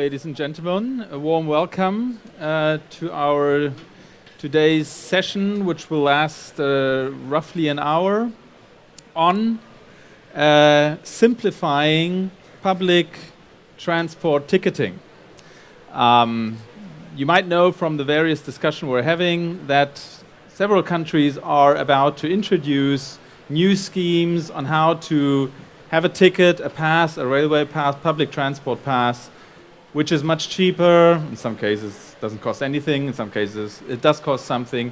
ladies and gentlemen. A warm welcome to our today's session, which will last roughly an hour, on simplifying public transport ticketing. You might know from the various discussions we're having that several countries are about to introduce new schemes on how to have a ticket, a pass, a railway pass, public transport pass, which is much cheaper. In some cases, it doesn't cost anything. In some cases, it does cost something,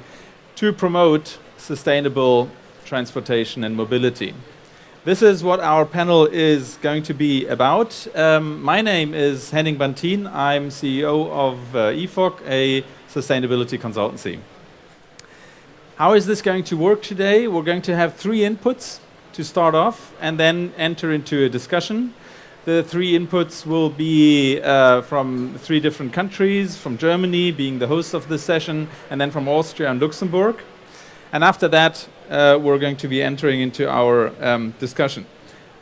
to promote sustainable transportation and mobility. This is what our panel is going to be about. My name is Henning Bantin. I'm CEO of EFOC, a sustainability consultancy. How is this going to work today? We're going to have 3 inputs to start off and then enter into a discussion. The 3 inputs will be from 3 different countries, from Germany being the host of this session, and then from Austria and Luxembourg. And after that, we're going to be entering into our discussion,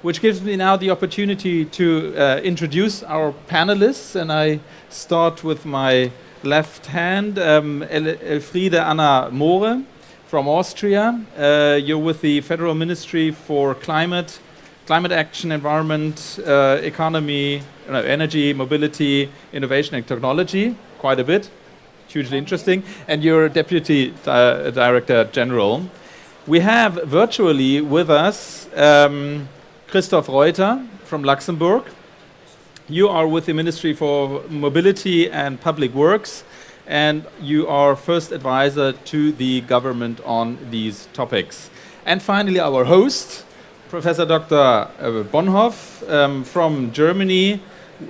which gives me now the opportunity to introduce our panelists. And I start with my left hand, Elfriede Anna Moore from Austria. You're with the Federal Ministry for Climate Action, Environment, Economy, Energy, Mobility, Innovation and Technology, quite a bit, hugely interesting, and you're Deputy Director General. We have virtually with us Christoph Reuter from Luxembourg. You are with the Ministry for Mobility and Public Works, and you are first advisor to the government on these topics. And finally, our host, Professor Dr. Bonhoff from Germany,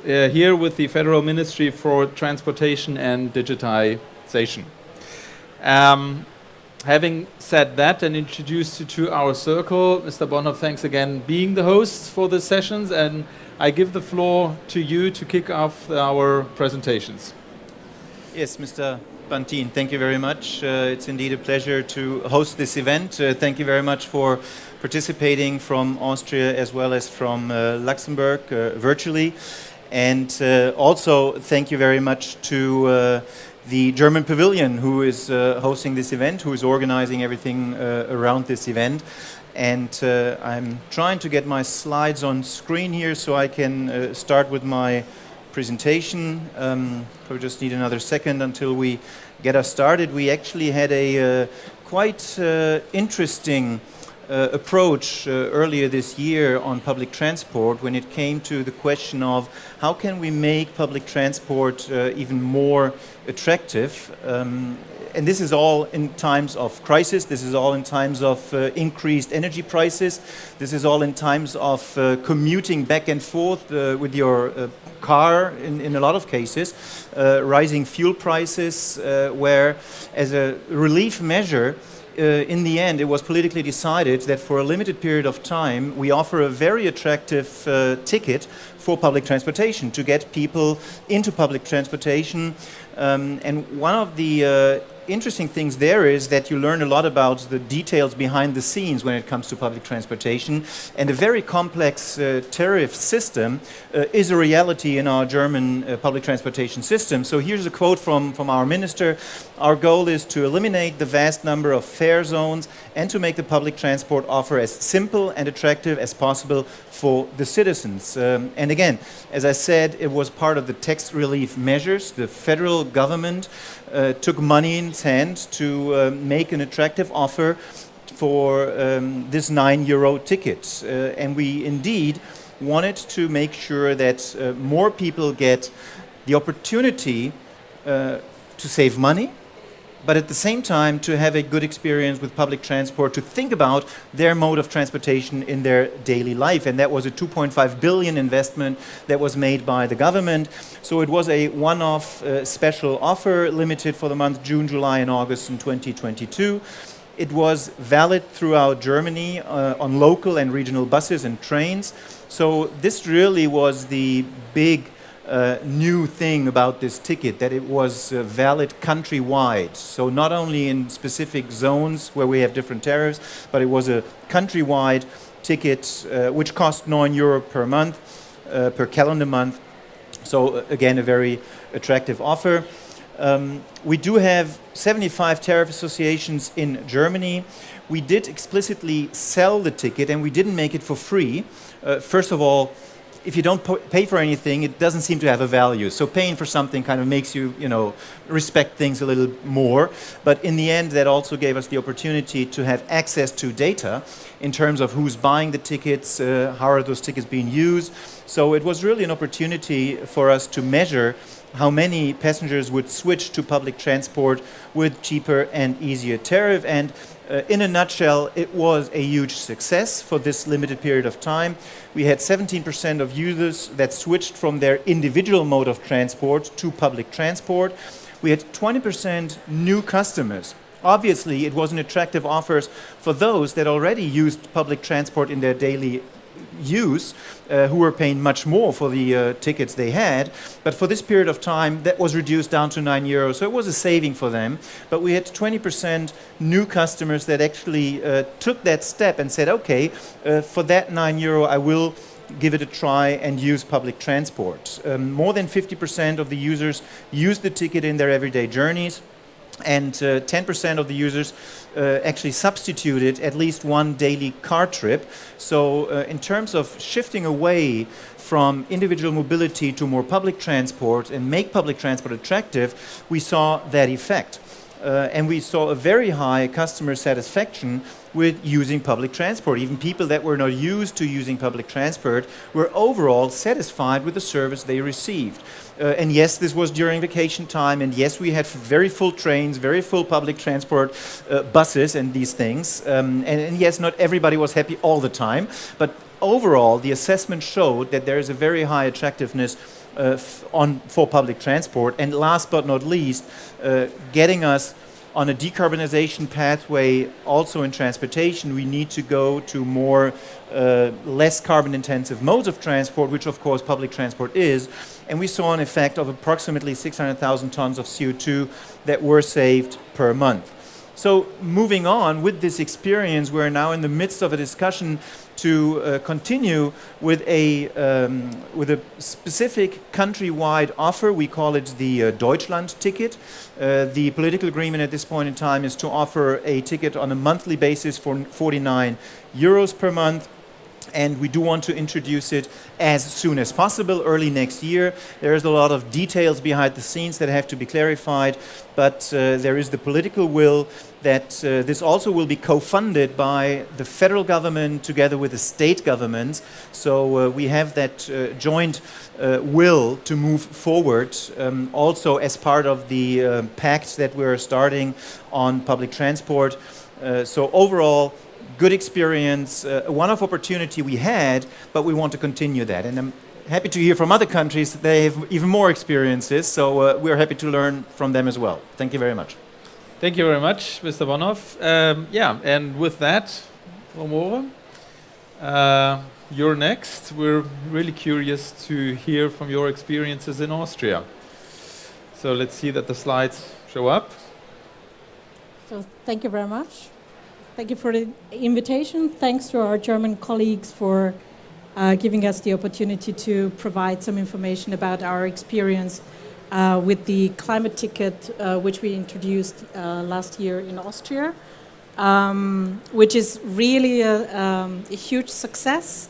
here with the Federal Ministry for Transportation and Digitization. Having said that and introduced you to our circle, Mr. Bonhoff, thanks again being the host for the sessions, and I give the floor to you to kick off our presentations. Yes, Mr. Bantin, thank you very much. It's indeed a pleasure to host this event. Thank you very much for participating from Austria as well as from Luxembourg virtually. And also thank you very much to the German Pavilion, who is hosting this event, who is organizing everything around this event. And I'm trying to get my slides on screen here so I can start with my presentation. We just need another second until we get us started. We actually had a quite interesting approach earlier this year on public transport when it came to the question of how can we make public transport even more attractive. And this is all in times of crisis. This is all in times of increased energy prices. This is all in times of commuting back and forth with your car in a lot of cases, rising fuel prices, where as a relief measure, in the end, it was politically decided that for a limited period of time, we offer a very attractive ticket for public transportation to get people into public transportation. And one of the interesting things there is that you learn a lot about the details behind the scenes when it comes to public transportation. And a very complex tariff system is a reality in our German public transportation system. So here's a quote from our minister. Our goal is to eliminate the vast number of fare zones and to make the public transport offer as simple and attractive as possible for the citizens. And again, as I said, it was part of the tax relief measures. The federal government took money in its hand to make an attractive offer for this €9 ticket. And we indeed wanted to make sure that more people get the opportunity to save money, but at the same time to have a good experience with public transport, to think about their mode of transportation in their daily life. And that was a 2.5 billion investment that was made by the government. So it was a one-off special offer, limited for the month June, July and August in 2022. It was valid throughout Germany on local and regional buses and trains. So this really was the big new thing about this ticket, that it was valid countrywide. So not only in specific zones where we have different tariffs, but it was a countrywide ticket which cost €9 per month, per calendar month. So again, a very attractive offer. We do have 75 tariff associations in Germany. We did explicitly sell the ticket, and we didn't make it for free. First of all, if you don't pay for anything, it doesn't seem to have a value. So paying for something kind of makes you, respect things a little more. But in the end, that also gave us the opportunity to have access to data in terms of who's buying the tickets, how are those tickets being used. So it was really an opportunity for us to measure how many passengers would switch to public transport with cheaper and easier tariff. And in a nutshell, it was a huge success for this limited period of time. We had 17% of users that switched from their individual mode of transport to public transport. We had 20% new customers. Obviously, it was an attractive offer for those that already used public transport in their daily use, who were paying much more for the tickets they had. But for this period of time, that was reduced down to €9. So it was a saving for them. But we had 20% new customers that actually took that step and said, okay, for that €9, I will give it a try and use public transport. More than 50% of the users used the ticket in their everyday journeys. And 10% of the users actually substituted at least one daily car trip. So in terms of shifting away from individual mobility to more public transport and make public transport attractive, we saw that effect. And we saw a very high customer satisfaction with using public transport. Even people that were not used to using public transport were overall satisfied with the service they received. And yes, this was during vacation time, and yes, we had very full trains, very full public transport buses and these things. And yes, not everybody was happy all the time, but overall, the assessment showed that there is a very high attractiveness for public transport. And last but not least, getting us on a decarbonization pathway also in transportation. We need to go to more less carbon intensive modes of transport, which of course public transport is. And we saw an effect of approximately 600,000 tons of CO2 that were saved per month. So moving on with this experience, we're now in the midst of a discussion to continue with a specific countrywide offer. We call it the Deutschland ticket. The political agreement at this point in time is to offer a ticket on a monthly basis for €49 per month. And we do want to introduce it as soon as possible, early next year. There's a lot of details behind the scenes that have to be clarified, but there is the political will that this also will be co-funded by the federal government together with the state governments. So we have that joint will to move forward, also as part of the pact that we're starting on public transport. So overall, good experience, a one-off opportunity we had, but we want to continue that. And I'm happy to hear from other countries that they have even more experiences, so we're happy to learn from them as well. Thank you very much. Thank you very much, Mr. Bonhoff. And with that, Romore, you're next. We're really curious to hear from your experiences in Austria. So let's see that the slides show up. So thank you very much. Thank you for the invitation. Thanks to our German colleagues for giving us the opportunity to provide some information about our experience with the climate ticket, which we introduced last year in Austria, which is really a huge success.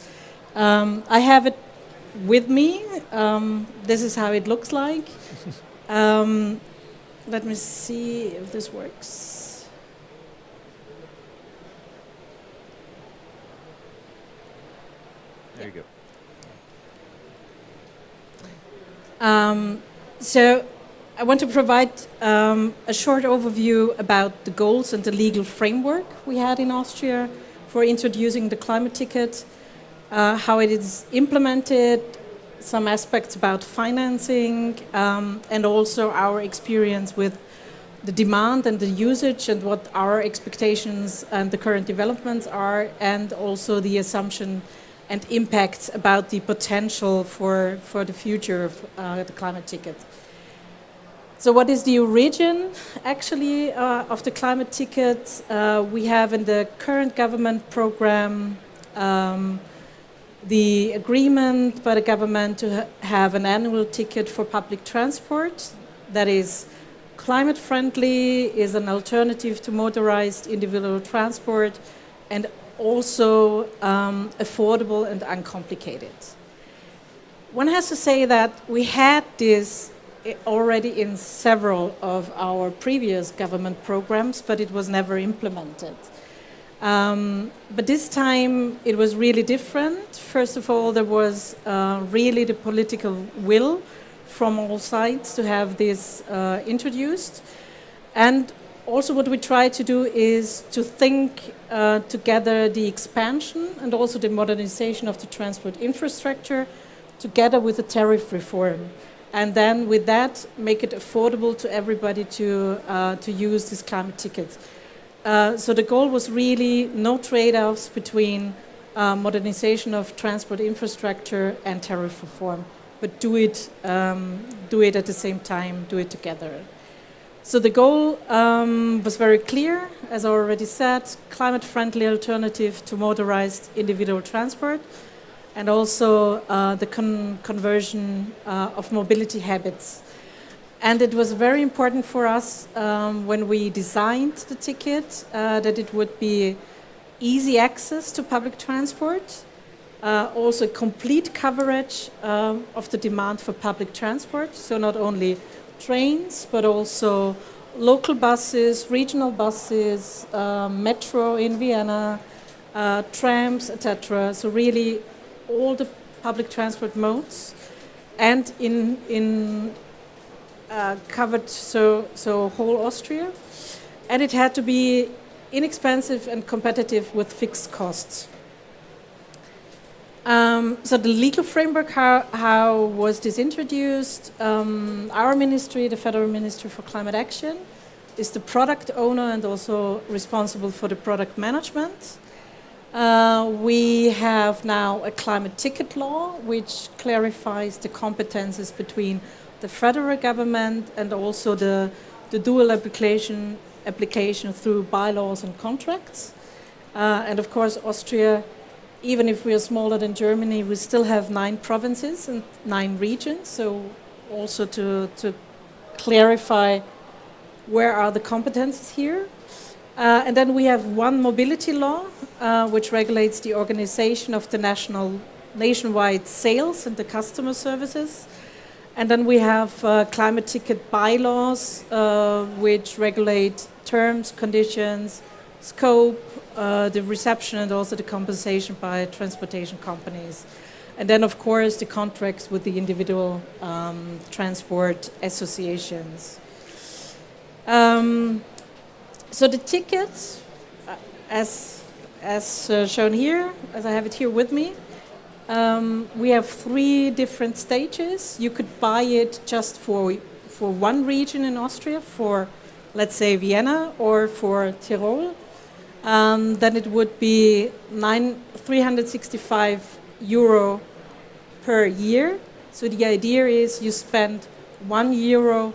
I have it with me. This is how it looks like. Let me see if this works. There you go. So I want to provide a short overview about the goals and the legal framework we had in Austria for introducing the climate ticket, how it is implemented, some aspects about financing, and also our experience with the demand and the usage and what our expectations and the current developments are, and also the assumption and impacts about the potential for the future of the climate ticket. So what is the origin, actually, of the climate ticket? We have in the current government program the agreement by the government to have an annual ticket for public transport that is climate friendly, is an alternative to motorized individual transport, and also affordable and uncomplicated. One has to say that we had this already in several of our previous government programs, but it was never implemented. But this time it was really different. First of all, there was really the political will from all sides to have this introduced. And also what we try to do is to think together the expansion and also the modernization of the transport infrastructure together with the tariff reform. And then with that, make it affordable to everybody to use these climate tickets. So the goal was really no trade-offs between modernization of transport infrastructure and tariff reform, but do it at the same time, do it together. So the goal was very clear, as I already said, climate-friendly alternative to motorized individual transport, and also the conversion of mobility habits. And it was very important for us when we designed the ticket that it would be easy access to public transport, also complete coverage of the demand for public transport, so not only trains, but also local buses, regional buses, metro in Vienna, trams, etc. So really all the public transport modes, and in covered so whole Austria, and it had to be inexpensive and competitive with fixed costs. So the legal framework, how was this introduced? Our ministry, the Federal Ministry for Climate Action, is the product owner and also responsible for the product management. We have now a climate ticket law, which clarifies the competences between the federal government and also the dual application through bylaws and contracts. And of course, Austria, even if we are smaller than Germany, we still have 9 provinces and 9 regions. So also to clarify where are the competences here. And then we have one mobility law, which regulates the organization of the nationwide sales and the customer services. And then we have climate ticket bylaws, which regulate terms, conditions, scope, the reception, and also the compensation by transportation companies. And then, of course, the contracts with the individual transport associations. So the tickets, as shown here, as I have it here with me, we have 3 different stages. You could buy it just for one region in Austria, for, let's say, Vienna or for Tyrol. Then it would be 365 euro per year. So the idea is you spend €1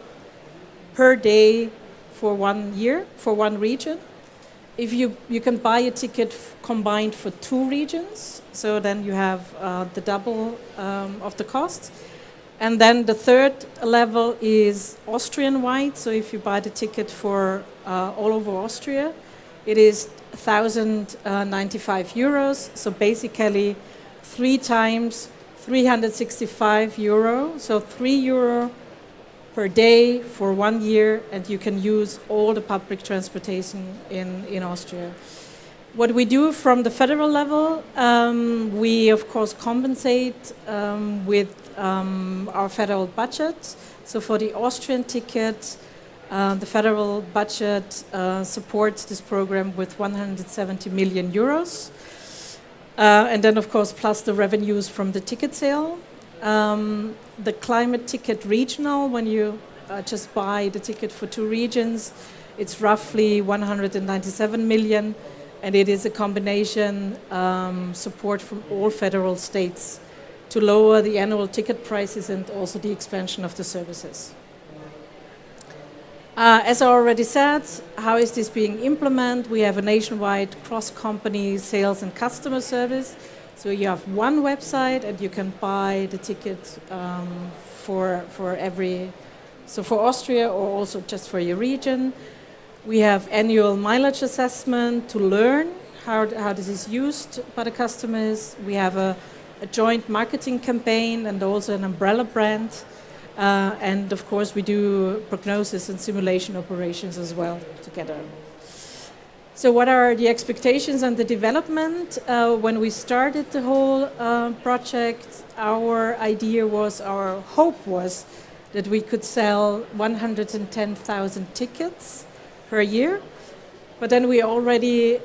per day for 1 year, for one region. If you can buy a ticket combined for 2 regions, so then you have the double of the cost. And then the third level is Austrian-wide. So if you buy the ticket for all over Austria, it is 1,095 euros. So basically 3 times 365 euro. So €3 per day for 1 year, and you can use all the public transportation in Austria. What we do from the federal level, we of course compensate with our federal budget. So for the Austrian ticket, the federal budget supports this program with 170 million euros. And then of course plus the revenues from the ticket sale. The climate ticket regional, when you just buy the ticket for 2 regions, it's roughly 197 million, and it is a combination support from all federal states to lower the annual ticket prices and also the expansion of the services. As I already said, how is this being implemented? We have a nationwide cross-company sales and customer service So you have one website and you can buy the ticket for every, so for Austria or also just for your region. We have annual mileage assessment to learn how this is used by the customers. We have a joint marketing campaign and also an umbrella brand. And of course we do prognosis and simulation operations as well together. So what are the expectations and the development? When we started the whole project, our idea was, our hope was that we could sell 110,000 tickets per year. But then we already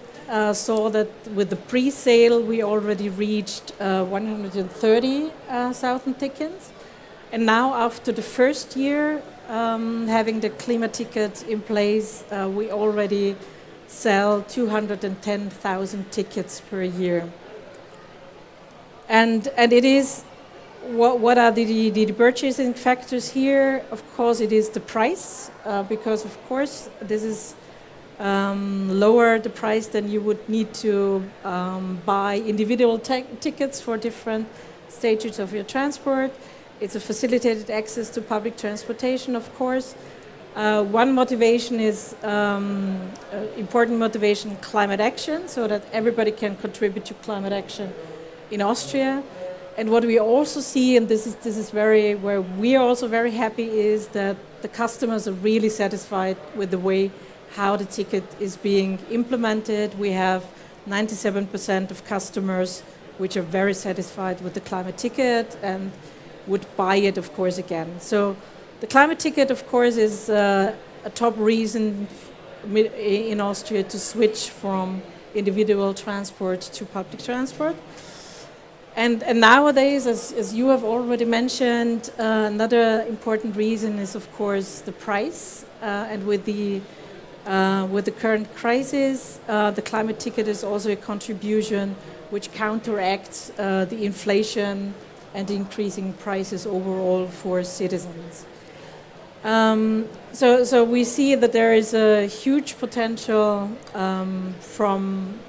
saw that with the pre-sale, we already reached 130,000 tickets. And now after the first year, having the Klima ticket in place, we already sell 210,000 tickets per year. And it is, what are the purchasing factors here? Of course, it is the price, because of course this is lower the price than you would need to buy individual tickets for different stages of your transport. It's a facilitated access to public transportation, of course. One motivation is important motivation, climate action, so that everybody can contribute to climate action in Austria. And what we also see, and this is very, where we are also very happy, is that the customers are really satisfied with the way how the ticket is being implemented. We have 97% of customers which are very satisfied with the climate ticket and would buy it, of course, again. So the climate ticket, of course, is a top reason in Austria to switch from individual transport to public transport. And nowadays, as you have already mentioned, another important reason is, of course, the price. And with the current crisis, the climate ticket is also a contribution which counteracts the inflation and the increasing prices overall for citizens. So we see that there is a huge potential from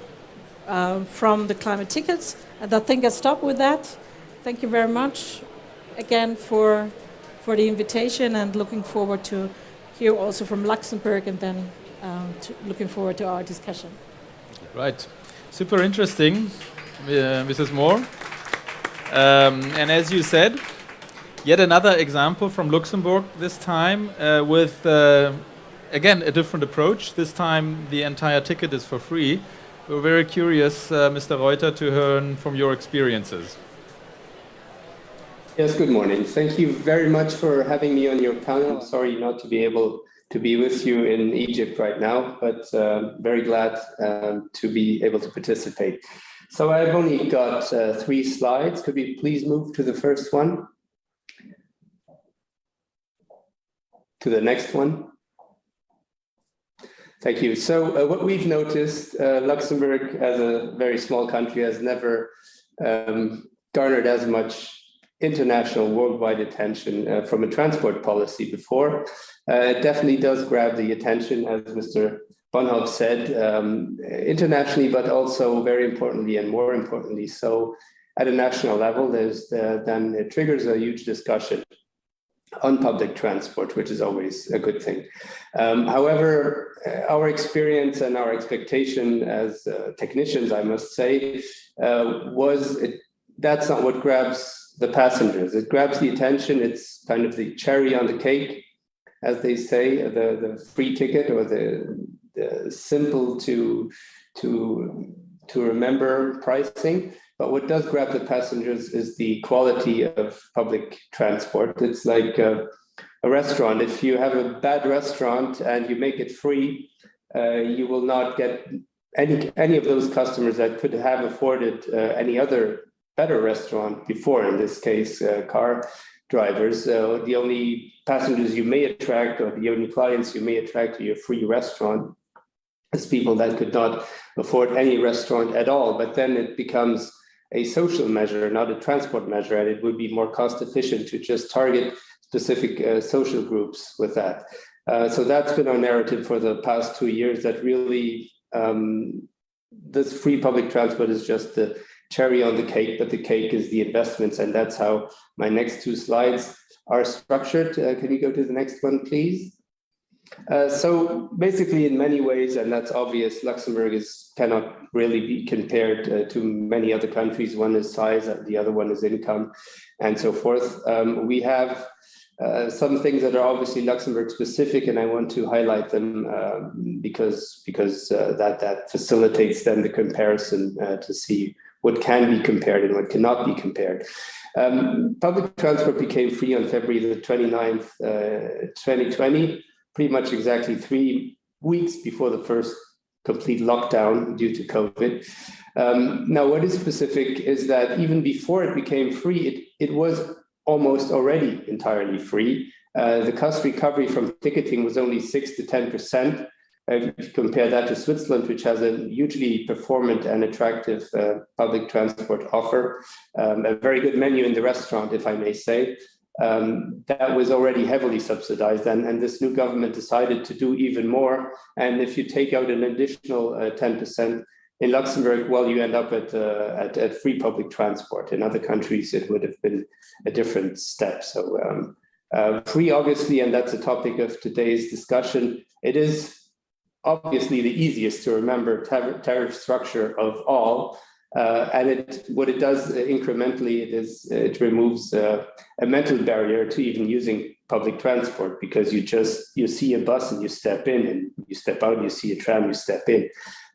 the climate tickets. And I think I stop with that. Thank you very much again for the invitation, and looking forward to hear also from Luxembourg, and then looking forward to our discussion. Right. Super interesting, Mrs. Moore. And as you said, yet another example from Luxembourg this time with, again, a different approach. This time the entire ticket is for free. We're very curious, Mr. Reuter, to learn from your experiences. Yes, good morning. Thank you very much for having me on your panel. I'm sorry not to be able to be with you in Egypt right now, but very glad to be able to participate. So I've only got 3 slides. Could we please move to the first one? To the next one. Thank you. So what we've noticed, Luxembourg, as a very small country, has never garnered as much international worldwide attention from a transport policy before. It definitely does grab the attention, as Mr. Bonhoff said, internationally, but also very importantly and more importantly, so at a national level, then it triggers a huge discussion on public transport, which is always a good thing. However, our experience and our expectation as technicians, I must say, that's not what grabs the passengers. It grabs the attention. It's kind of the cherry on the cake, as they say, the free ticket, or the simple to remember pricing. But what does grab the passengers is the quality of public transport. It's like a restaurant. If you have a bad restaurant and you make it free, you will not get any of those customers that could have afforded any other better restaurant before, in this case, car drivers. The only passengers you may attract, or the only clients you may attract to your free restaurant, is people that could not afford any restaurant at all. But then it becomes a social measure, not a transport measure, and it would be more cost efficient to just target specific social groups with that. So that's been our narrative for the past 2 years, that really this free public transport is just the cherry on the cake, but the cake is the investments, and that's how my next two slides are structured. Can you go to the next one, please? So basically, in many ways, and that's obvious, Luxembourg cannot really be compared to many other countries. One is size, the other one is income, and so forth. We have some things that are obviously Luxembourg specific, and I want to highlight them because that facilitates then the comparison to see what can be compared and what cannot be compared. Public transport became free on February the 29th, 2020, pretty much exactly 3 weeks before the first complete lockdown due to COVID. Now, what is specific is that even before it became free, it was almost already entirely free. The cost recovery from ticketing was only 6 to 10%. If you compare that to Switzerland, which has a hugely performant and attractive public transport offer, a very good menu in the restaurant, if I may say, that was already heavily subsidized. And this new government decided to do even more. And if you take out an additional 10%, in Luxembourg, well, you end up at free public transport. In other countries, it would have been a different step. So free, obviously, and that's the topic of today's discussion. It is obviously the easiest to remember tariff structure of all. And what it does incrementally, it removes a mental barrier to even using public transport, because you see a bus and you step in, and you step out, you see a tram, you step in.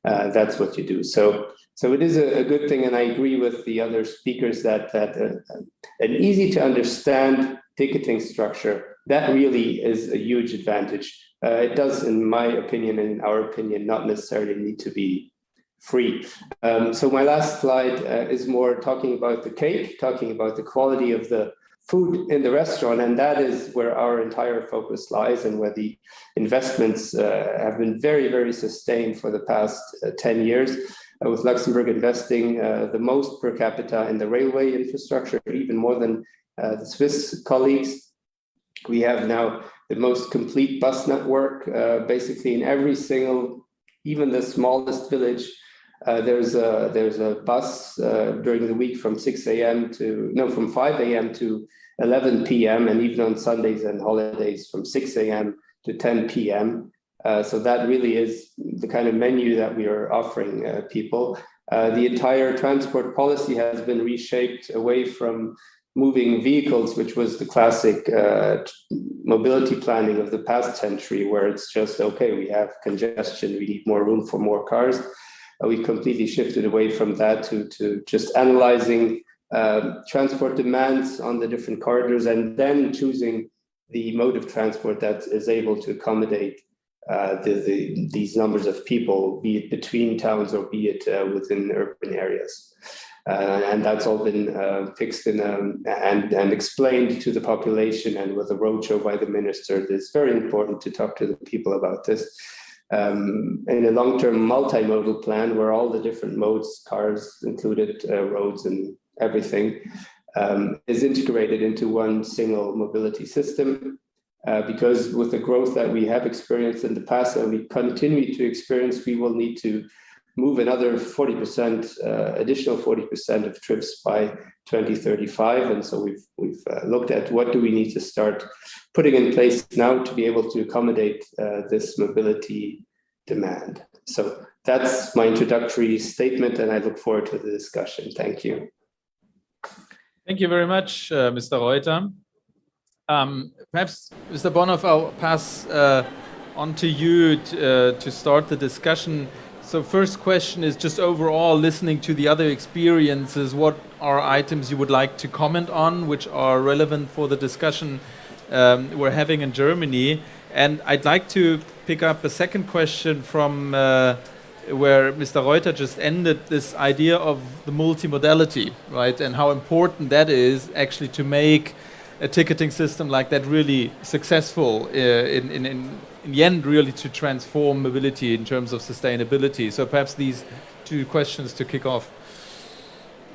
That's what you do. So it is a good thing, and I agree with the other speakers that an easy to understand ticketing structure, that really is a huge advantage. It does, in my opinion and in our opinion, not necessarily need to be free. So my last slide is more talking about the cake, talking about the quality of the food in the restaurant, and that is where our entire focus lies, and where the investments have been very, very sustained for the past 10 years, with Luxembourg investing the most per capita in the railway infrastructure, even more than the Swiss colleagues. We have now the most complete bus network, basically in every single, even the smallest village. There's a bus during the week from 5 a.m. to 11 p.m. and even on Sundays and holidays from 6 a.m. to 10 p.m. So that really is the kind of menu that we are offering people. The entire transport policy has been reshaped away from moving vehicles, which was the classic mobility planning of the past century, where it's just, okay, we have congestion, we need more room for more cars. We completely shifted away from that to just analyzing transport demands on the different corridors, and then choosing the mode of transport that is able to accommodate these numbers of people, be it between towns or be it within urban areas. And that's all been fixed and explained to the population, and with a roadshow by the minister. It's very important to talk to the people about this. In a long-term multimodal plan where all the different modes, cars included, roads and everything, is integrated into one single mobility system. Because with the growth that we have experienced in the past and we continue to experience, we will need to move another 40%, additional 40% of trips by 2035. And so we've looked at what do we need to start putting in place now to be able to accommodate this mobility demand. So that's my introductory statement, and I look forward to the discussion. Thank you. Thank you very much, Mr. Reuter. Perhaps, Mr. Bonhoff, I'll pass on to you to start the discussion. So first question is just overall, listening to the other experiences, what are items you would like to comment on, which are relevant for the discussion we're having in Germany? And I'd like to pick up a second question from where Mr. Reuter just ended, this idea of the multimodality, right? And how important that is actually to make a ticketing system like that really successful in the end, really to transform mobility in terms of sustainability. So perhaps these two questions to kick off.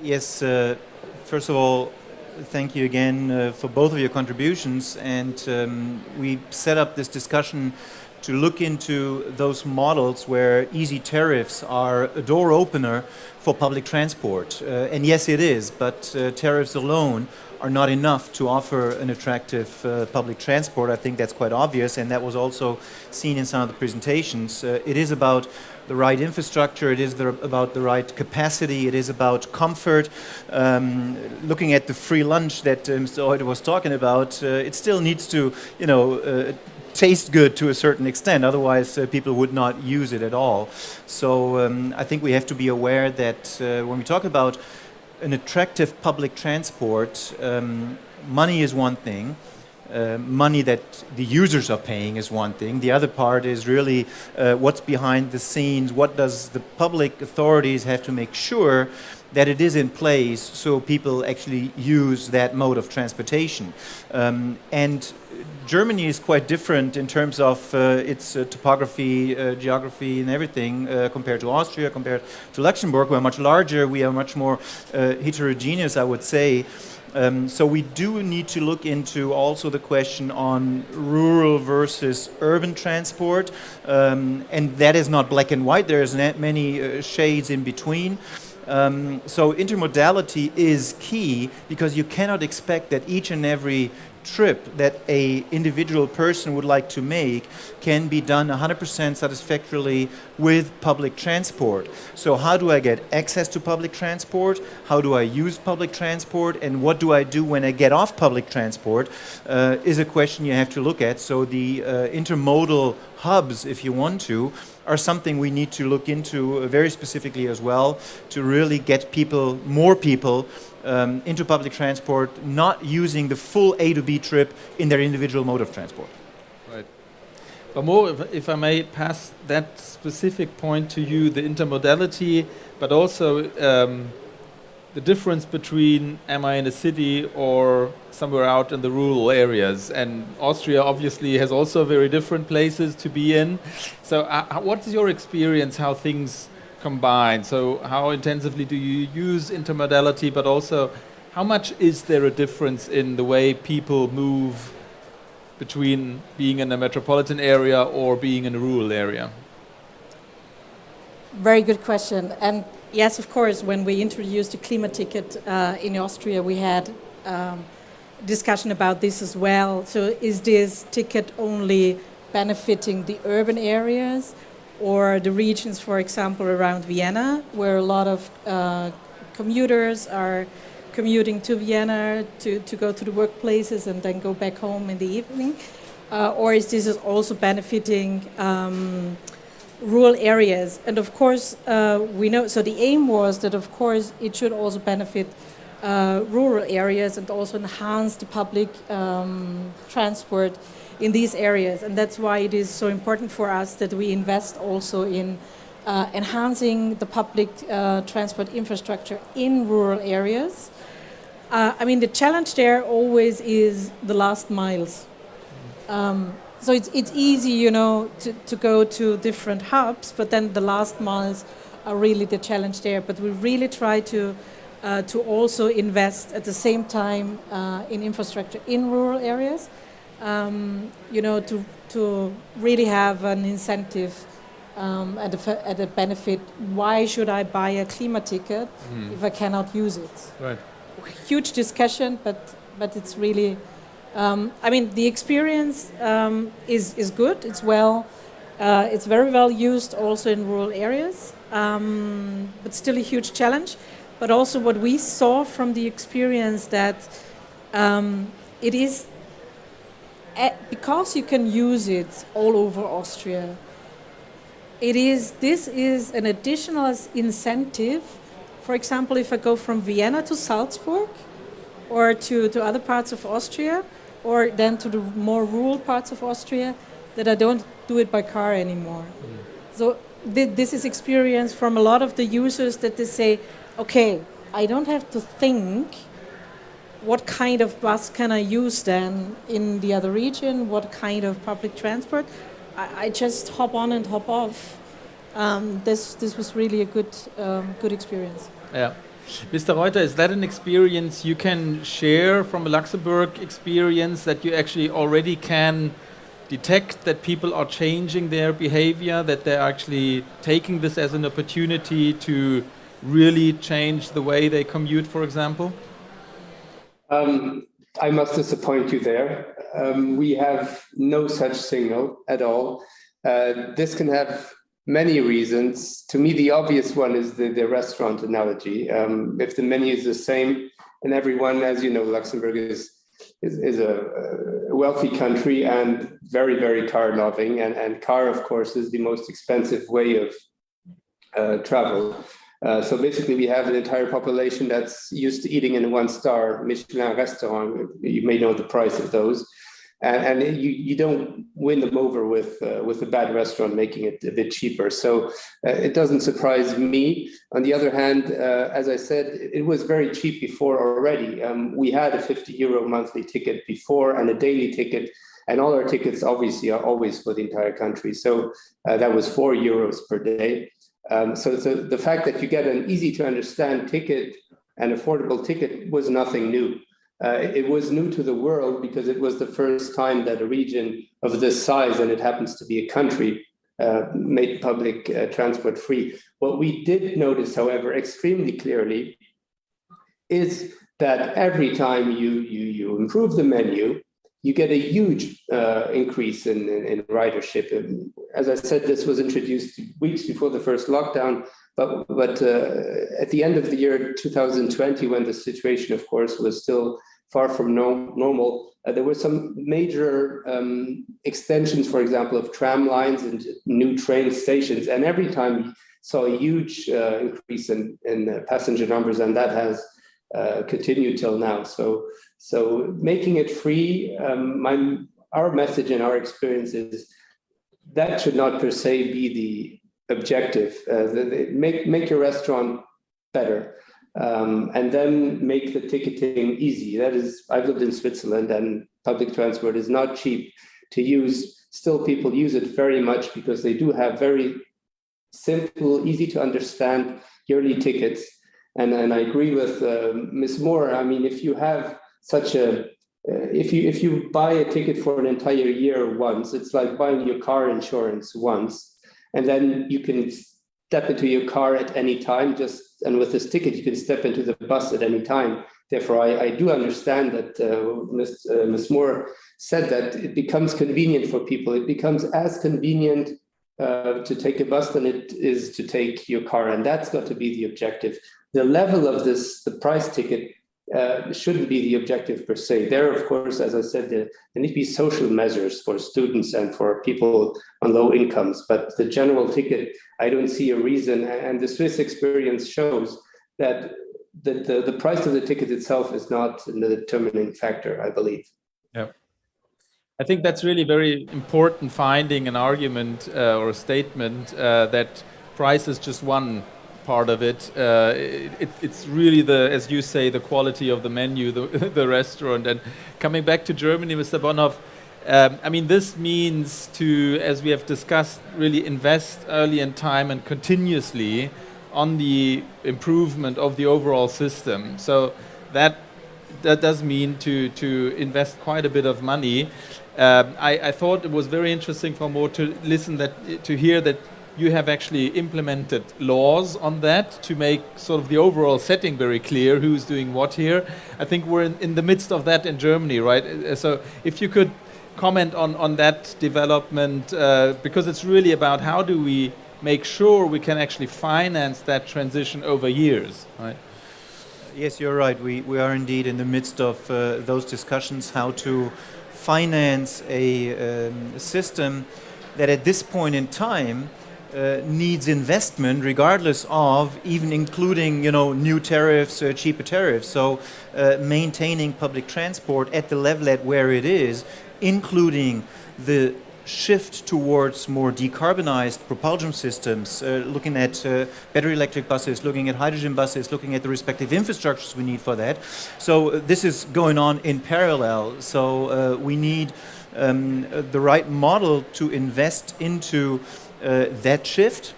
Yes, first of all, thank you again for both of your contributions. And we set up this discussion to look into those models where easy tariffs are a door opener for public transport. And yes, it is, but tariffs alone are not enough to offer an attractive public transport. I think that's quite obvious, and that was also seen in some of the presentations. It is about the right infrastructure, it is about the right capacity, it is about comfort. Looking at the free lunch that Mr. Euter was talking about, it still needs to, taste good to a certain extent, otherwise people would not use it at all. So I think we have to be aware that when we talk about an attractive public transport, money is one thing. Money that the users are paying is one thing. The other part is really what's behind the scenes. What does the public authorities have to make sure that it is in place so people actually use that mode of transportation? And Germany is quite different in terms of its topography, geography and everything compared to Austria, compared to Luxembourg. We're much larger, we are much more heterogeneous, I would say. So we do need to look into also the question on rural versus urban transport, and that is not black and white. There's many shades in between. So intermodality is key because you cannot expect that each and every trip that a individual person would like to make can be done 100% satisfactorily with public transport. So how do I get access to public transport? How do I use public transport? And what do I do when I get off public transport is a question you have to look at. So the intermodal hubs, if you want to, are something we need to look into very specifically as well to really get people, more people, into public transport, not using the full A to B trip in their individual mode of transport. Right. But more, if I may pass that specific point to you, the intermodality, but also the difference between am I in a city or somewhere out in the rural areas. And Austria obviously has also very different places to be in. So what is your experience, how things combine? So how intensively do you use intermodality, but also how much is there a difference in the way people move between being in a metropolitan area or being in a rural area? Very good question. And yes, of course, when we introduced the climate ticket in Austria, we had discussion about this as well. So is this ticket only benefiting the urban areas or the regions, for example, around Vienna, where a lot of commuters are commuting to Vienna to go to the workplaces and then go back home in the evening? Or is this also benefiting rural areas? And of course, we know, so the aim was that, of course, it should also benefit rural areas and also enhance the public transport in these areas. And that's why it is so important for us that we invest also in enhancing the public transport infrastructure in rural areas. I mean, the challenge there always is the last miles. So it's easy, you know, to go to different hubs, but then the last miles are really the challenge there. But we really try to also invest at the same time in infrastructure in rural areas. You know, to really have an incentive and a benefit. Why should I buy a climate ticket if I cannot use it? Right. Huge discussion, but it's really. I mean, the experience is good. It's it's very well used also in rural areas, but still a huge challenge. But also what we saw from the experience that it is. Because you can use it all over Austria, this is an additional incentive. For example, if I go from Vienna to Salzburg or to other parts of Austria, or then to the more rural parts of Austria, that I don't do it by car anymore. So this is experience from a lot of the users that they say, okay, I don't have to think what kind of bus can I use then in the other region? What kind of public transport? I just hop on and hop off. This was really a good experience. Yeah. Mr. Reuter, is that an experience you can share from a Luxembourg experience that you actually already can detect that people are changing their behavior, that they're actually taking this as an opportunity to really change the way they commute, for example? I must disappoint you there. We have no such signal at all. This can have many reasons. To me, the obvious one is the restaurant analogy. If the menu is the same, and everyone, as you know, Luxembourg is a wealthy country and very, very car loving, and car, of course, is the most expensive way of travel. So basically, we have an entire population that's used to eating in a one-star Michelin restaurant. You may know the price of those, and you don't win them over with a bad restaurant making it a bit cheaper. So it doesn't surprise me. On the other hand, as I said, it was very cheap before already. We had a €50 monthly ticket before and a daily ticket, and all our tickets obviously are always for the entire country. So that was €4 per day. So the fact that you get an easy to understand ticket, an affordable ticket, was nothing new. It was new to the world because it was the first time that a region of this size, and it happens to be a country, made public transport free. What we did notice, however, extremely clearly, is that every time you improve the menu, you get a huge increase in ridership. And as I said, this was introduced weeks before the first lockdown, but at the end of the year 2020, when the situation, of course, was still far from normal, there were some major extensions, for example, of tram lines and new train stations. And every time we saw a huge increase in passenger numbers, and that has continued till now. So making it free, our message and our experience is that should not per se be the objective. Make your restaurant better, and then make the ticketing easy. That is, I've lived in Switzerland, and public transport is not cheap to use. Still, people use it very much because they do have very simple, easy to understand yearly tickets. And I agree with Ms. Moore. I mean, if you have such a, if you buy a ticket for an entire year once, it's like buying your car insurance once, and then you can step into your car at any time. And with this ticket, you can step into the bus at any time. Therefore, I do understand that Ms. Moore said that it becomes convenient for people. It becomes as convenient to take a bus than it is to take your car, and that's got to be the objective. The level of the price ticket shouldn't be the objective per se. There, of course, as I said, there need to be social measures for students and for people on low incomes. But the general ticket, I don't see a reason. And the Swiss experience shows that the price of the ticket itself is not the determining factor, I believe. Yeah. I think that's really very important finding, an argument or a statement that price is just one part of it. It's really as you say, the quality of the menu, the restaurant. And coming back to Germany, Mr. Bonhoff, I mean, this means to, as we have discussed, really invest early in time and continuously on the improvement of the overall system. So that does mean to invest quite a bit of money. I thought it was very interesting for Mo to to hear that you have actually implemented laws on that to make sort of the overall setting very clear, who's doing what here. I think we're in the midst of that in Germany, right? So if you could comment on that development, because it's really about how do we make sure we can actually finance that transition over years, right? Yes, you're right. We are indeed in the midst of those discussions, how to finance a system that at this point in time needs investment, regardless of even including, new tariffs, cheaper tariffs. So maintaining public transport at the level at where it is, including the shift towards more decarbonized propulsion systems, looking at battery electric buses, looking at hydrogen buses, looking at the respective infrastructures we need for that. So this is going on in parallel. So we need the right model to invest into that shift.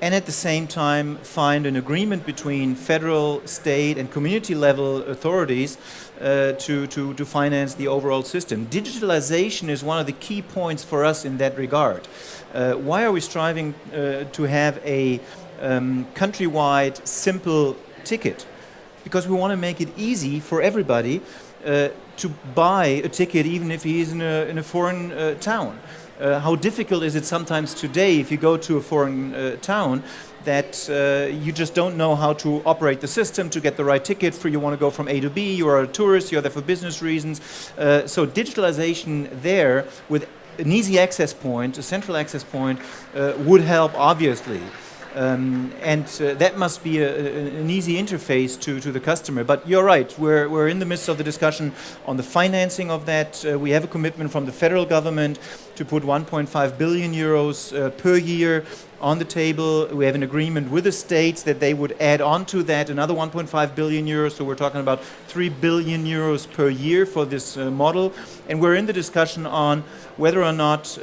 and at the same time find an agreement between federal, state, and community level authorities to finance the overall system. Digitalization is one of the key points for us in that regard. Why are we striving to have a countrywide simple ticket? Because we want to make it easy for everybody to buy a ticket even if he is in a foreign town. How difficult is it sometimes today if you go to a foreign town that you just don't know how to operate the system to get the right ticket for you want to go from A to B, you are a tourist, you're there for business reasons. So digitalization there with an easy access point, a central access point, would help obviously. That must be an easy interface to the customer. But you're right, we're in the midst of the discussion on the financing of that. We have a commitment from the federal government to put 1.5 billion euros per year on the table. We have an agreement with the states that they would add on to that another 1.5 billion euros. So we're talking about 3 billion euros per year for this model. And we're in the discussion on whether or not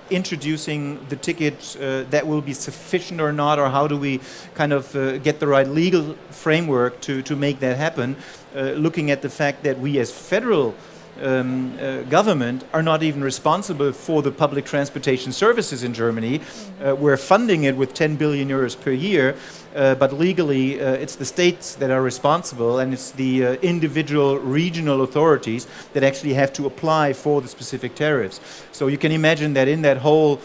introducing the ticket that will be sufficient or not, or how do we kind of get the right legal framework to make that happen, looking at the fact that we as federal government are not even responsible for the public transportation services in Germany. We're funding it with 10 billion euros per year, but legally it's the states that are responsible, and it's the individual regional authorities that actually have to apply for the specific tariffs. So you can imagine that in that whole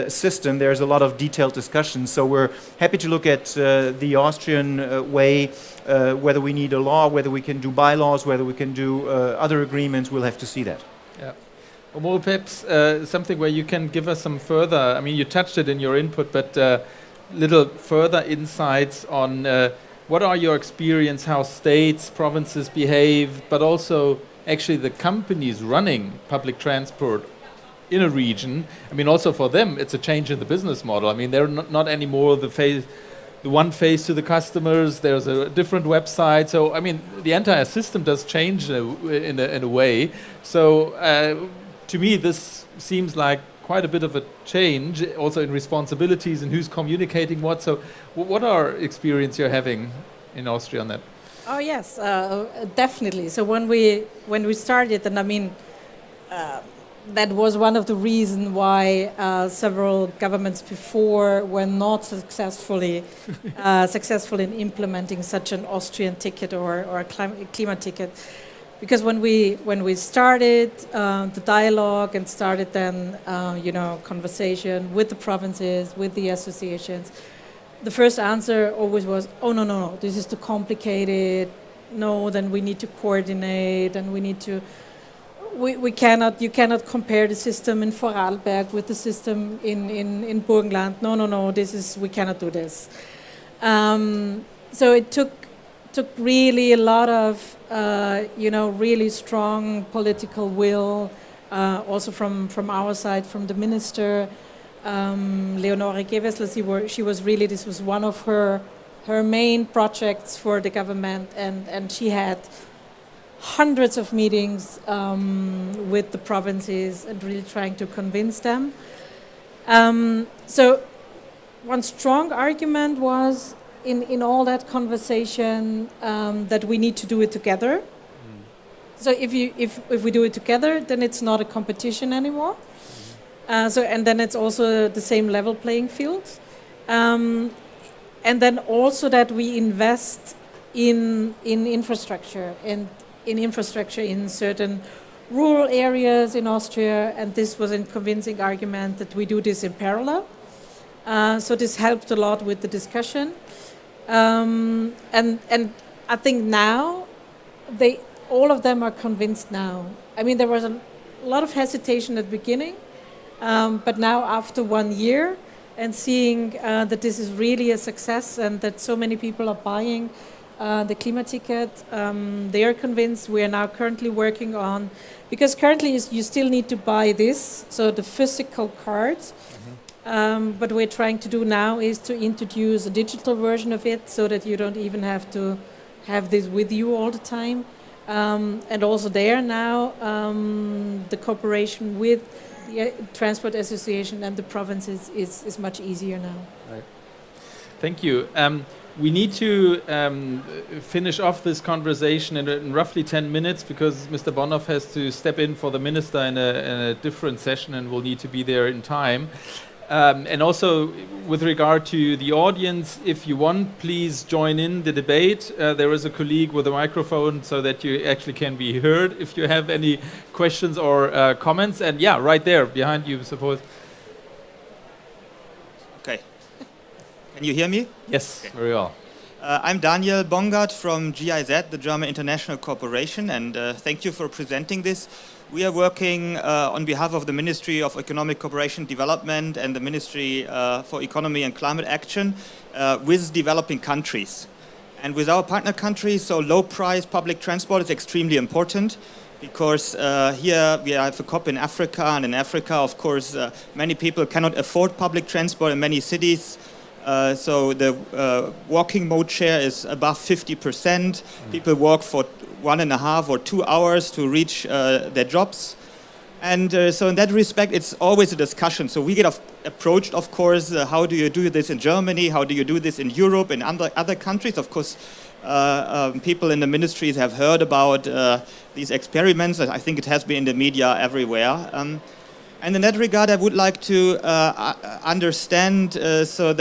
system there's a lot of detailed discussion. So we're happy to look at the Austrian way, whether we need a law, whether we can do bylaws, whether we can do other agreements. We'll have to see that. Yeah. Or perhaps something where you can give us some further, I mean you touched it in your input, but little further insights on what are your experience, how states, provinces behave, but also actually the companies running public transport in a region. I mean, also for them, it's a change in the business model. I mean, they're not anymore the one face to the customers. There's a different website. So, I mean, the entire system does change in a way. So, to me, this seems like quite a bit of a change, also in responsibilities and who's communicating what. So, what are experience you're having in Austria on that? Oh yes, definitely. So when we started, and I mean. That was one of the reasons why several governments before were not successful in implementing such an Austrian ticket or a climate ticket, because when we started the dialogue and started then conversation with the provinces, with the associations, the first answer always was, oh no, this is too complicated. No, then we need to coordinate and we need to. You cannot compare the system in Vorarlberg with the system in Burgenland. No, we cannot do this. So it took really a lot of, really strong political will, also from our side, from the minister, Leonore Gewessler. She was really, this was one of her main projects for the government, and she had hundreds of meetings with the provinces and really trying to convince them. So one strong argument was in all that conversation that we need to do it together. So if we do it together, then it's not a competition anymore. And then it's also the same level playing field. And then also that we invest in infrastructure and in infrastructure in certain rural areas in Austria, and this was a convincing argument that we do this in parallel. So this helped a lot with the discussion. And I think now, all of them are convinced now. I mean, there was a lot of hesitation at the beginning, but now after 1 year, and seeing that this is really a success and that so many people are buying the climate ticket, they are convinced. We are now currently working on, because currently you still need to buy this, so the physical card. But we're trying to do now is to introduce a digital version of it, so that you don't even have to have this with you all the time. And also there now, the cooperation with the Transport Association and the provinces is much easier now. Right. Thank you. We need to finish off this conversation in roughly 10 minutes because Mr. Bonhoff has to step in for the minister in a different session and will need to be there in time. And also, with regard to the audience, if you want, please join in the debate. There is a colleague with a microphone so that you actually can be heard if you have any questions or comments. And yeah, right there behind you, suppose. Okay. Can you hear me? Yes, okay. Very well. I'm Daniel Bongard from GIZ, the German International Corporation, and thank you for presenting this. We are working on behalf of the Ministry of Economic Cooperation and Development and the Ministry for Economy and Climate Action with developing countries. And with our partner countries, so low price public transport is extremely important because here we have a COP in Africa, and in Africa, of course, many people cannot afford public transport in many cities. So the walking mode share is above 50%. People walk for 1.5 or 2 hours to reach their jobs. And so in that respect, it's always a discussion. So we get approached, of course, how do you do this in Germany? How do you do this in Europe and other countries? Of course, people in the ministries have heard about these experiments. I think it has been in the media everywhere. And in that regard, I would like to understand so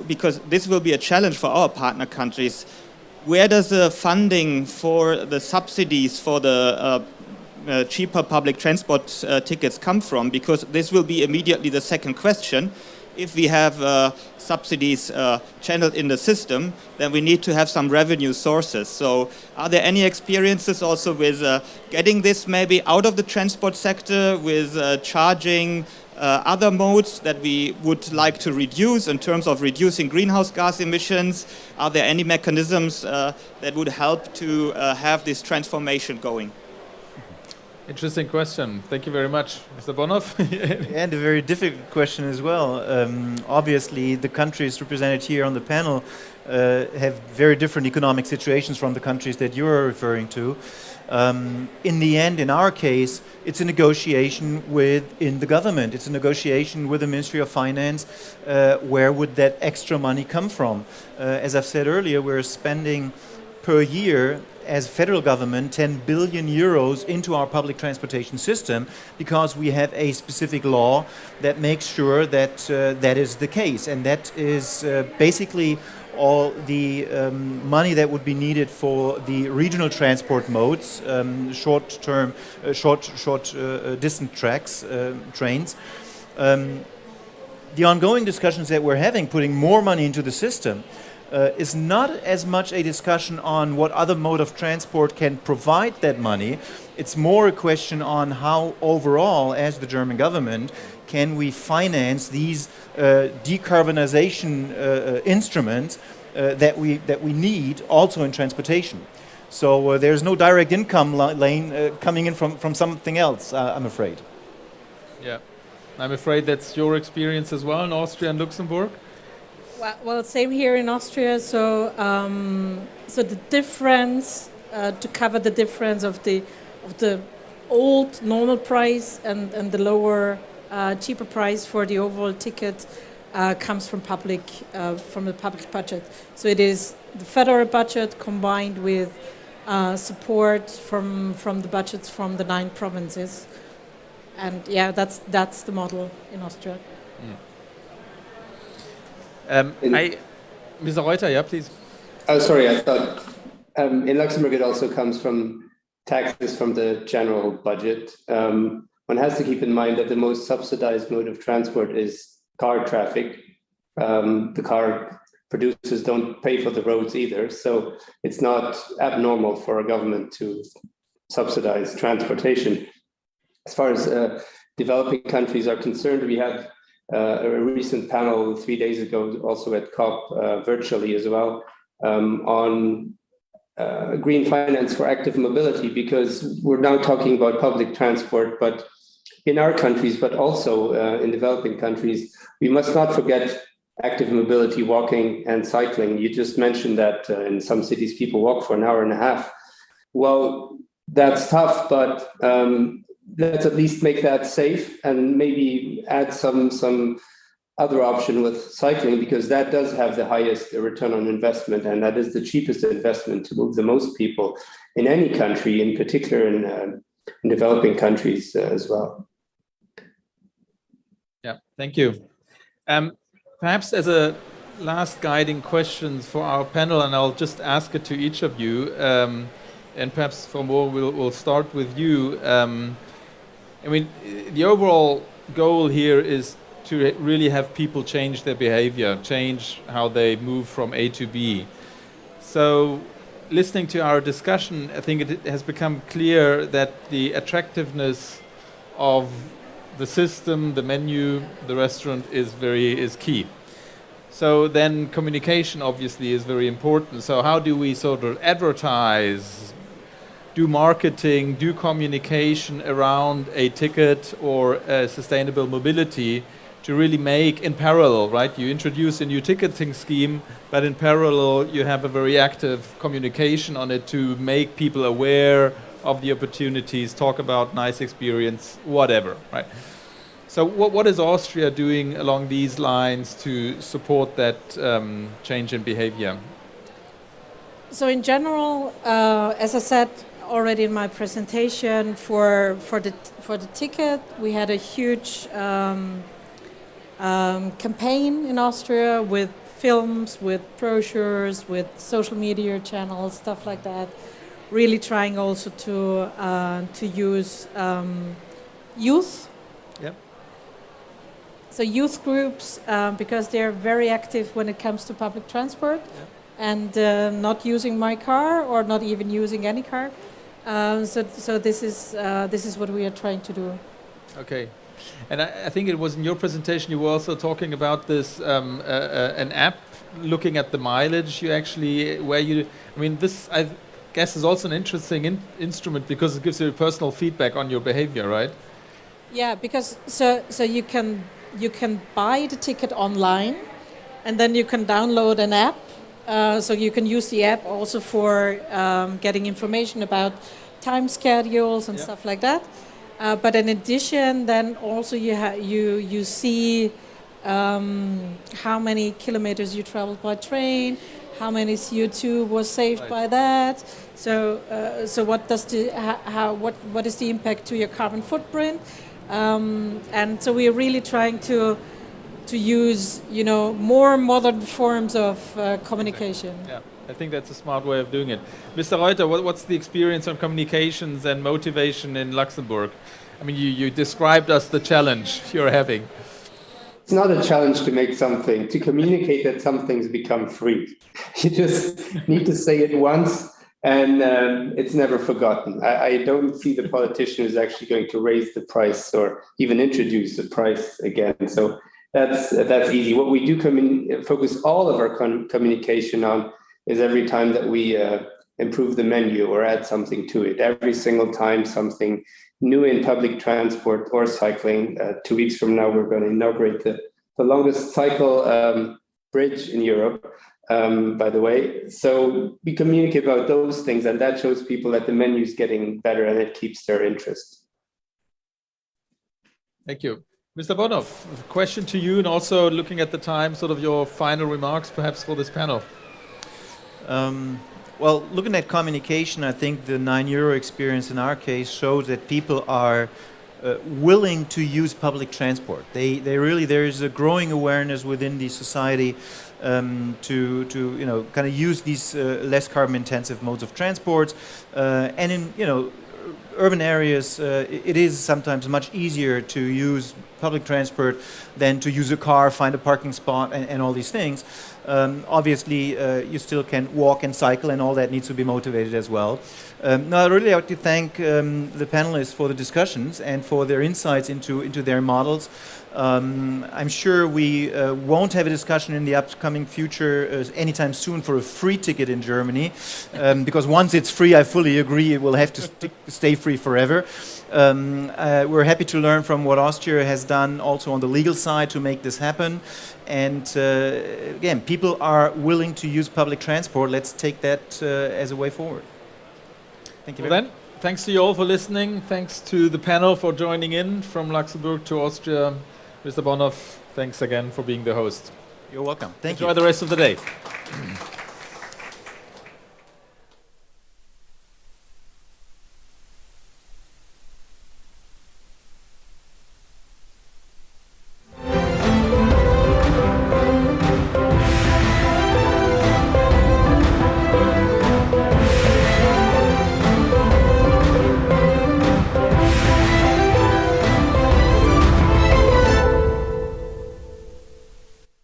because this will be a challenge for our partner countries, where does the funding for the subsidies for the cheaper public transport tickets come from? Because this will be immediately the second question. If we have subsidies channeled in the system, then we need to have some revenue sources. So are there any experiences also with getting this maybe out of the transport sector, with charging other modes that we would like to reduce in terms of reducing greenhouse gas emissions? Are there any mechanisms that would help to have this transformation going? Interesting question. Thank you very much, Mr. Bonhoff. And a very difficult question as well. Obviously, the countries represented here on the panel have very different economic situations from the countries that you're referring to. In the end, in our case, it's a negotiation within the government. It's a negotiation with the Ministry of Finance. Where would that extra money come from? As I've said earlier, we're spending per year as federal government 10 billion euros into our public transportation system because we have a specific law that makes sure that that is the case, and that is basically all the money that would be needed for the regional transport modes, short distance trains. The ongoing discussions that we're having, putting more money into the system, is not as much a discussion on what other mode of transport can provide that money. It's more a question on how overall, as the German government, can we finance these decarbonization instruments that we need also in transportation. So there's no direct income lane coming in from something else, I'm afraid. Yeah, I'm afraid that's your experience as well in Austria and Luxembourg. Well, same here in Austria. So, so the difference to cover the difference of the old normal price and the lower cheaper price for the overall ticket comes from the public budget. So it is the federal budget combined with support from the budgets from the 9 provinces, and yeah, that's the model in Austria. Mm. Mr. Reuter, yeah, please. Oh, sorry, I thought in Luxembourg it also comes from taxes from the general budget. One has to keep in mind that the most subsidized mode of transport is car traffic. The car producers don't pay for the roads either, so it's not abnormal for a government to subsidize transportation. As far as developing countries are concerned, we had a recent panel 3 days ago, also at COP, virtually as well, on green finance for active mobility, because we're now talking about public transport, but in our countries, but also in developing countries, we must not forget active mobility, walking and cycling. You just mentioned that in some cities people walk for an hour and a half. Well, that's tough, but let's at least make that safe and maybe add some other option with cycling, because that does have the highest return on investment, and that is the cheapest investment to move the most people in any country, in particular in developing countries as well. Yeah, thank you. Perhaps as a last guiding question for our panel, and I'll just ask it to each of you, and perhaps for more, we'll start with you. I mean, the overall goal here is to really have people change their behavior, change how they move from A to B. So, listening to our discussion, I think it has become clear that the attractiveness of the system, the menu, the restaurant is key. So then communication obviously is very important. So how do we sort of advertise, do marketing, do communication around a ticket or a sustainable mobility to really make in parallel, right? You introduce a new ticketing scheme, but in parallel you have a very active communication on it to make people aware of the opportunities, talk about nice experience, whatever, right? So what is Austria doing along these lines to support that change in behavior? So in general, as I said already in my presentation, for the ticket, we had a huge campaign in Austria with films, with brochures, with social media channels, stuff like that. Really trying also to use youth. Yep. So youth groups, because they're very active when it comes to public transport, and not using my car or not even using any car. So this is what we are trying to do. Okay. And I think it was in your presentation you were also talking about this an app looking at the mileage you actually this I guess is also an interesting instrument because it gives you personal feedback on your behavior, right? Yeah, because so you can buy the ticket online, and then you can download an app. So you can use the app also for getting information about time schedules and stuff like that. But in addition, then also you see how many kilometers you traveled by train, how many CO2 was saved by that. So what is the impact to your carbon footprint? And so we are really trying to use more modern forms of communication. Yeah, I think that's a smart way of doing it. Mr. Reuter, what's the experience on communications and motivation in Luxembourg? I mean, you described us the challenge you're having. It's not a challenge to make something, to communicate that some things become free. You just need to say it once, and it's never forgotten. I don't see the politician who's actually going to raise the price or even introduce the price again. So that's easy. What we do focus all of our communication on is every time that we improve the menu or add something to it. Every single time something new in public transport or cycling. 2 weeks from now, we're going to inaugurate the longest cycle bridge in Europe, by the way. So we communicate about those things, and that shows people that the menu is getting better and it keeps their interest. Thank you. Mr. Bonhoff, a question to you, and also looking at the time, sort of your final remarks perhaps for this panel. Well, looking at communication, I think the €9 experience in our case shows that people are willing to use public transport. They really, there is a growing awareness within the society to kind of use these less carbon intensive modes of transport, and in urban areas, it is sometimes much easier to use public transport than to use a car, find a parking spot, and all these things. Obviously, you still can walk and cycle, and all that needs to be motivated as well. Now, I really like to thank the panelists for the discussions and for their insights into their models. I'm sure we won't have a discussion in the upcoming future anytime soon for a free ticket in Germany, because once it's free, I fully agree, it will have to stay free forever. We're happy to learn from what Austria has done also on the legal side to make this happen. And again, people are willing to use public transport. Let's take that as a way forward. Thank you very much. Thanks to you all for listening. Thanks to the panel for joining in from Luxembourg to Austria. Mr. Bonhoff, thanks again for being the host. You're welcome. Thank Enjoy you. the rest of the day.